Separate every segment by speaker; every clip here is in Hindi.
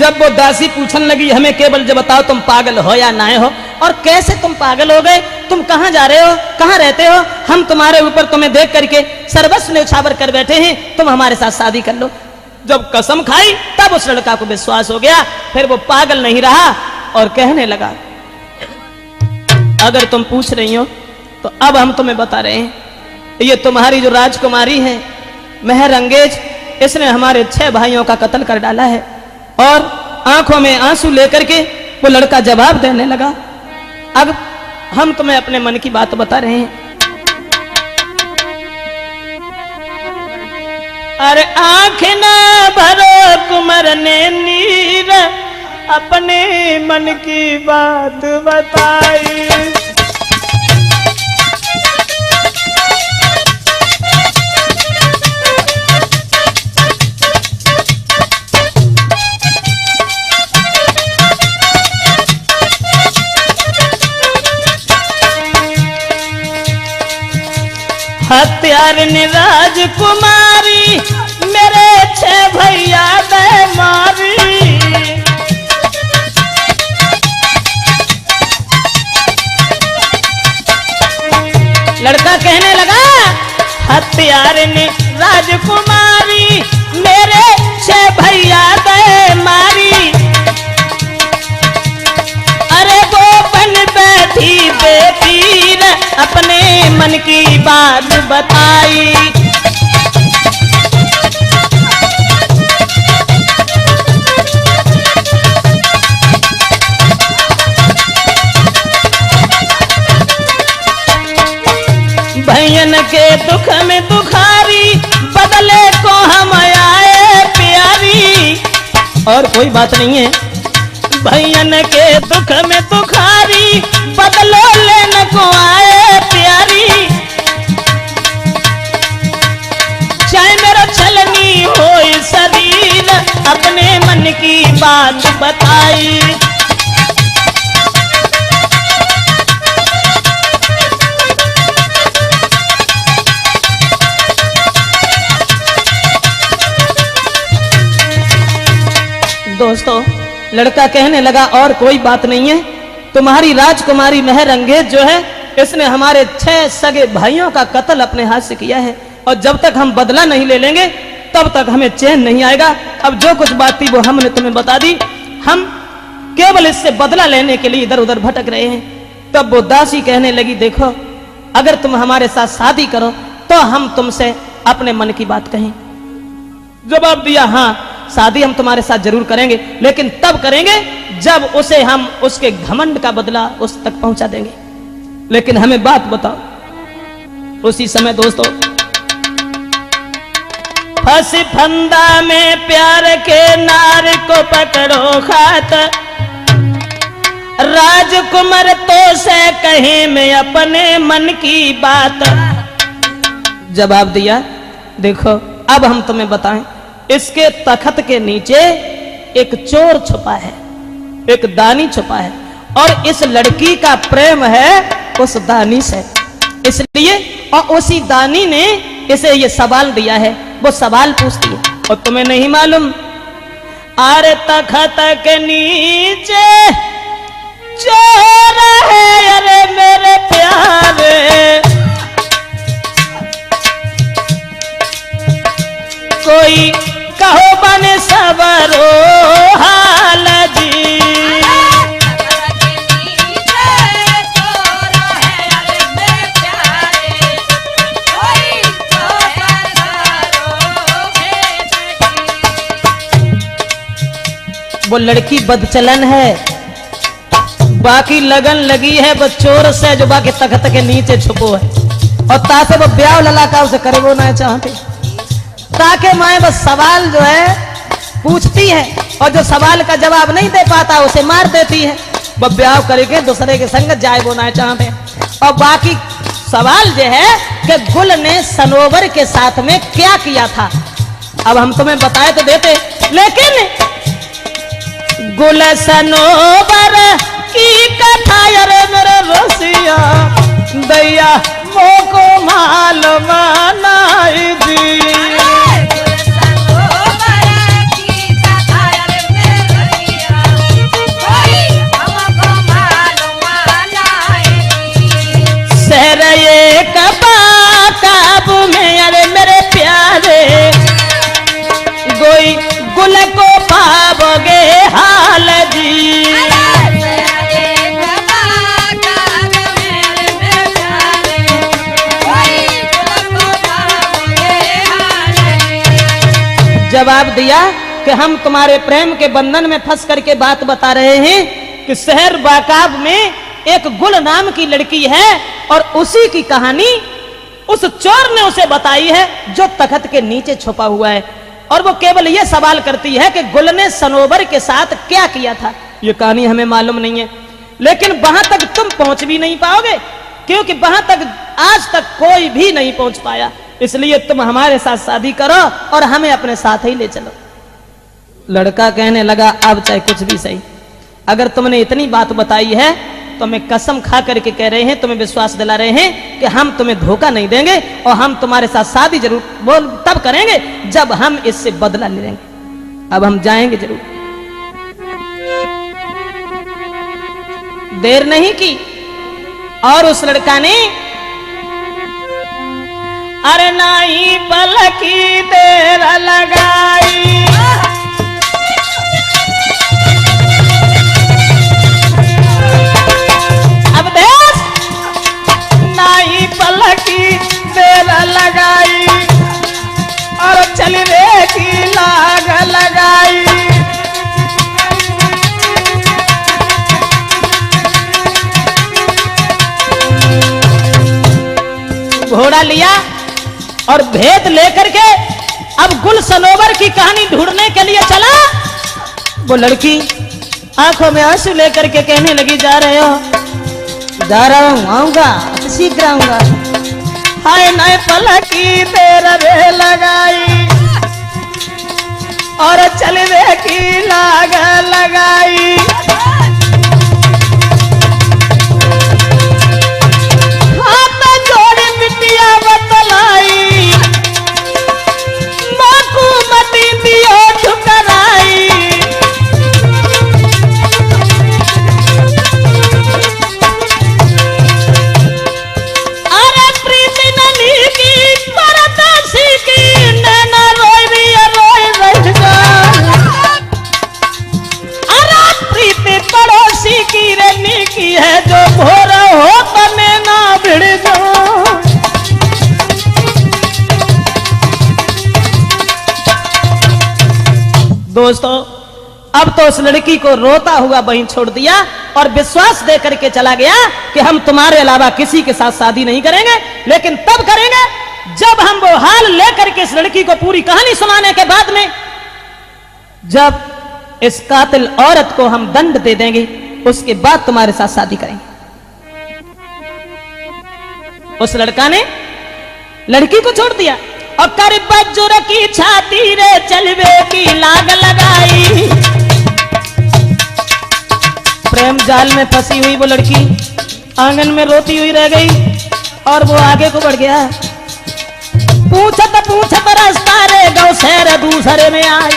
Speaker 1: जब वो दासी पूछने लगी हमें केवल जब बताओ तुम पागल हो या ना हो, और कैसे तुम पागल हो गए, तुम कहाँ जा रहे हो, कहाँ रहते हो, हम तुम्हारे ऊपर तुम्हें देख करके सर्वस्व न्यौछावर कर बैठे हैं, तुम हमारे साथ शादी कर लो। जब कसम खाई तब उस लड़का को विश्वास हो गया, फिर वो पागल नहीं रहा और कहने लगा अगर तुम पूछ रही हो तो अब हम तुम्हें बता रहे हैं, ये तुम्हारी जो राजकुमारी है मेहर अंगेज, इसने हमारे 6 भाइयों का कत्ल कर डाला है। और आंखों में आंसू लेकर के वो लड़का जवाब देने लगा। अब हम तुम्हें अपने मन की बात बता रहे हैं। अरे आंख ना भरो कुंवर ने नीर, अपने मन की बात बताई। हत्यार ने राजकुमारी मेरे 6 भैया दे मारी। लड़का कहने लगा हत्यार ने राजकुमारी मेरे 6 भैया दे मारी। अरे वो बन बैठी बेटी न अपने मन की बात बताई। भैयन के दुख में दुखारी बदले को हम आए प्यारी। और कोई बात नहीं है, भैयन के दुख में दुखारी बदलो लेने को आए प्यारी। चाहे मेरा छलनी हो शरीर अपने मन की बात बताई। दोस्तों लड़का कहने लगा और कोई बात नहीं है, तुम्हारी राजकुमारी मेहर अंगेज जो है इसने हमारे 6 सगे भाइयों का कत्ल अपने हाथ से किया है, और जब तक हम बदला नहीं ले लेंगे तब तक हमें चैन नहीं आएगा। अब जो कुछ बात थी वो हमने तुम्हें बता दी, हम केवल इससे बदला लेने के लिए इधर उधर भटक रहे हैं। तब वो दासी कहने लगी देखो अगर तुम हमारे साथ शादी करो तो हम तुमसे अपने मन की बात कहें। जवाब दिया हाँ शादी हम तुम्हारे साथ जरूर करेंगे, लेकिन तब करेंगे जब उसे हम उसके घमंड का बदला उस तक पहुंचा देंगे। लेकिन हमें बात बताओ। उसी समय दोस्तों फंस फंदा में प्यार के नार को पकड़ो खात, राजकुमार तो से कहे मैं अपने मन की बात। जवाब दिया देखो अब हम तुम्हें बताएं, इसके तखत के नीचे एक चोर छुपा है, एक दानी छुपा है, और इस लड़की का प्रेम है उस दानी से। इसलिए और उसी दानी ने इसे ये सवाल दिया है, वो सवाल पूछती है और तुम्हें नहीं मालूम। अरे तखत के नीचे चोर है अरे मेरे प्यारे, कोई कहो बने सबरो हाल जी। वो लड़की बदचलन है, बाकी लगन लगी है वो चोर से जो बाकी तख्त के नीचे छुपो है, और तासे वो ब्याह ललाका उसे करे वो ना चाहते, ताकि मैं बस सवाल जो है पूछती है और जो सवाल का जवाब नहीं दे पाता उसे मार देती है। वो ब्याह करके दूसरे के संग जाए वो ना चाहते। और बाकी सवाल जो है कि गुल ने सनोवर के साथ में क्या किया था, अब हम तुम्हें बताए तो देते, लेकिन गुल सनोवर की कथा अरे मेरे रसिया दैया मोको मालूम नहीं जी। जवाब दिया कि हम तुम्हारे प्रेम के बंधन में फंस करके बात बता रहे हैं कि शहर बाकाब में एक गुल नाम की लड़की है और उसी की कहानी उस चोर ने उसे बताई है जो तख्त के नीचे छुपा हुआ है। और वो केवल ये सवाल करती है कि गुल ने सनोबर के साथ क्या किया था। ये कहानी हमें मालूम नहीं है, लेकिन वहां तक तुम पहुंच भी नहीं पाओगे क्योंकि वहां तक आज तक कोई भी नहीं पहुंच पाया। इसलिए तुम हमारे साथ शादी करो और हमें अपने साथ ही ले चलो। लड़का कहने लगा अब चाहे कुछ भी सही, अगर तुमने इतनी बात बताई है तो मैं कसम खा करके कह रहे हैं, तुम्हें विश्वास दिला रहे हैं कि हम तुम्हें धोखा नहीं देंगे और हम तुम्हारे साथ शादी जरूर बोल तब करेंगे जब हम इससे बदला ले लेंगे। अब हम जाएंगे जरूर। देर नहीं की और उस लड़का ने अरे नहीं पलकी देर लगाई, अब देश नहीं पलकी देर लगाई और चलने की लाग लगाई। घोड़ा लिया और भेद लेकर के अब गुल सनोवर की कहानी ढूंढने के लिए चला। वो लड़की आंखों में आंसू लेकर के कहने लगी जा रहे हो? जा रहा हूं, आऊंगा, शीघ्र आऊंगा। हाय नए पलकी तेरा रे लगाई और चलने की लाग लगाई। बतलाई माकू मती दियो ठुकराई, अरे प्रीति नली की परदासी की नैना रोई रही जा, अरे प्रीति पड़ोसी की रेनी की है जो भोर हो तने ना भिड़ जा। दोस्तों अब तो उस लड़की को रोता हुआ वहीं छोड़ दिया और विश्वास दे करके चला गया कि हम तुम्हारे अलावा किसी के साथ शादी नहीं करेंगे, लेकिन तब करेंगे जब हम वो हाल लेकर के इस लड़की को पूरी कहानी सुनाने के बाद में, जब इस कातिल औरत को हम दंड दे देंगे उसके बाद तुम्हारे साथ शादी करेंगे। उस लड़का ने लड़की को छोड़ दिया और कर बजुर की छाती रे चलवे की लाग लगाई। प्रेम जाल में फंसी हुई वो लड़की आंगन में रोती हुई रह गई और वो आगे को बढ़ गया। पूछत पूछत रास्ता रे गौ शहर दूसरे में आई।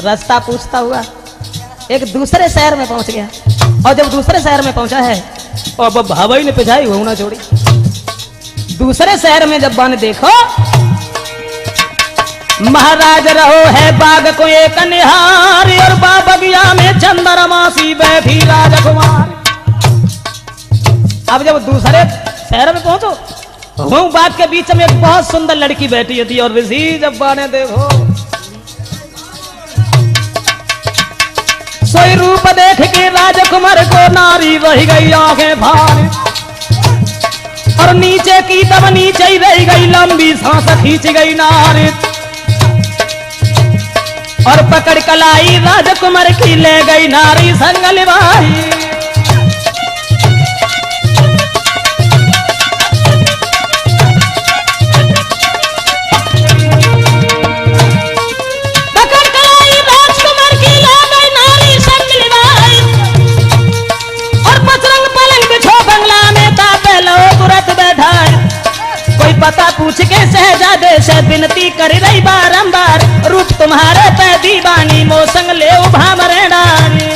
Speaker 1: रास्ता पूछता हुआ एक दूसरे शहर में पहुंच गया और जब दूसरे शहर में पहुंचा है और अब भावई ने पिछाई हुआ ना छोड़ी। दूसरे शहर में जब बन देखो महाराज रहो है बाग को एक निहार और बाबगिया में चंद्रमासी बैठी राजकुमार। अब जब दूसरे शहर में पहुंचो हूं बाग के बीच में एक बहुत सुंदर लड़की बैठी होती और ऋषि जब बाने देखो सोई रूप देख के राजकुमार को नारी रह गई आंखें भार और नीचे की तब नीचे ही रह गई लंबी सांस खींच गई नारी और पकड़ कलाई राजकुमार की ले गई नारी संगल भाई। पकड़ कलाई राजकुमार की ले गई नारी संगल भाई और पचरंग पलंग बिछो बंगला में तापे लो तुरंत बैठा। कोई पता पूछ के शहजादे से विनती कर रही बारंबार रूप तुम्हारे पे दीवानी मोसंग ले भामरे डानी।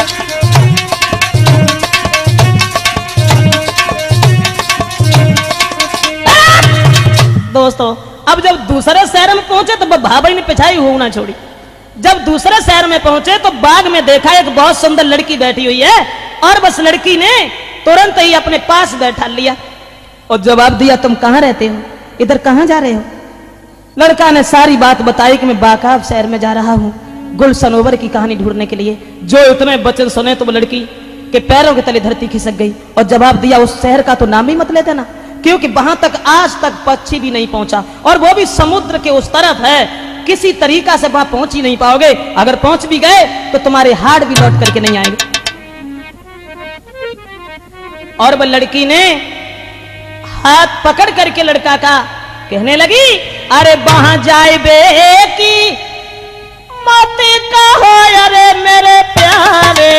Speaker 1: दोस्तों अब जब दूसरे शहर में पहुंचे तो भाभी ने पिछाई हुई ना छोड़ी। जब दूसरे शहर में पहुंचे तो बाग में देखा एक बहुत सुंदर लड़की बैठी हुई है और बस लड़की ने तुरंत ही अपने पास बैठा लिया और जवाब दिया तुम कहां रहते हो, इधर कहां जा रहे हो? लड़का ने सारी बात बताई कि मैं बाकाब शहर में जा रहा हूँ गुल सनोवर की कहानी ढूंढने के लिए। जो इतने वचन सुने तो वो लड़की के पैरों के तले धरती खिसक गई और जवाब दिया, उस शहर का तो नाम ही मत लेते ना, क्योंकि वहां तक आज तक पक्षी भी नहीं पहुंचा, और वो भी समुद्र के उस तरफ है, किसी तरीका से वहां पहुंच ही नहीं पाओगे। अगर पहुंच भी गए तो तुम्हारे हार्ट भी लौट करके नहीं आएंगे। और वह लड़की ने हाथ पकड़ करके लड़का का कहने लगी, अरे वहां जाए बे की मत कहो अरे मेरे प्यारे,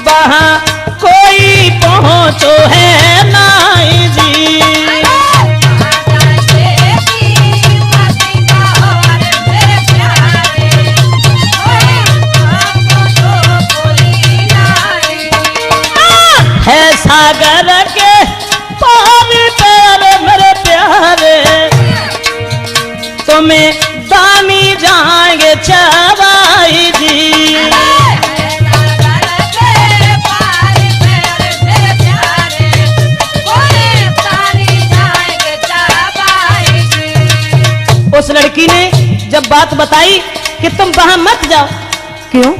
Speaker 1: वहां कोई पहुंचो है नाई जी। है सागर के पार पे मेरे प्यारे, तुम्हें दानी जाएंगे चबाई जी। उस लड़की ने जब बात बताई कि तुम वहां मत जाओ, क्यों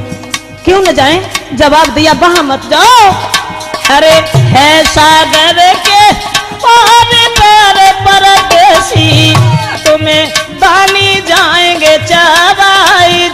Speaker 1: क्यों न जाएं, जवाब दिया वहां मत जाओ, अरे है सागर के पार परदेसी, तुम्हें दानी जाएंगे चबाई